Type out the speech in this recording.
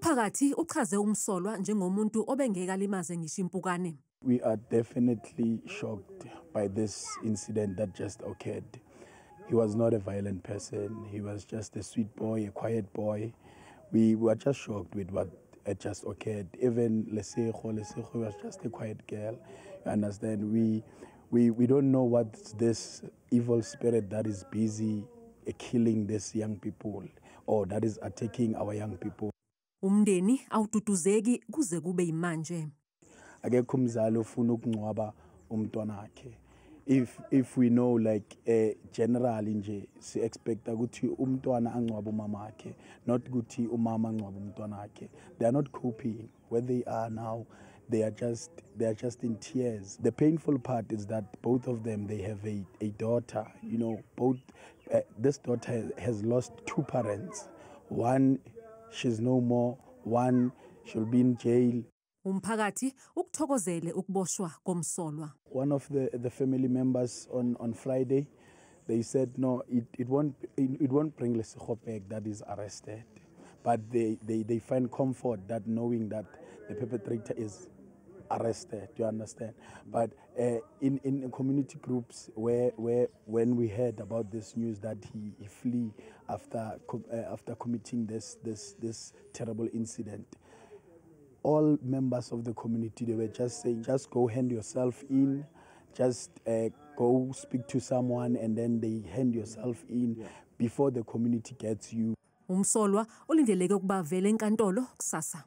Umphakathi uchaze uMsolwa njengomuntu obengeke alimaze ngisho impukane. We are definitely shocked by this incident that just occurred. He was not a violent person. He was just a sweet boy, a quiet boy. We were just shocked with what had just occurred. Even Lesego was just a quiet girl. You understand? We don't know what's this evil spirit that is busy killing these young people or that is attacking our young people. Umndeni awududuzeki kuze kube imanje. Akekho umzali ofuna ukungcwaba umntwana wakhe. If we know like generally nje si expect ukuthi umntwana angcwaba umama wakhe, not ukuthi umama angcwaba umntwana wakhe. They are not coping. Where they are now, they are just in tears. The painful part is that both of them, they have a daughter. You know, both this daughter has lost two parents. One, she's no more. One, she'll be in jail. Umphakathi ukuthokozele ukuboshwa komsolwa. One of the family members on Friday, they said no, it won't bring Lesego back that is arrested, but they find comfort that knowing that the perpetrator is arrested. You understand? But in community groups where when we heard about this news that he flee after committing this terrible incident, all members of the community, they were just saying, just go hand yourself in, just go speak to someone, and then they hand yourself in before the community gets you. uMsolwa ulindeleke ukuba vele enkantolo kusasa.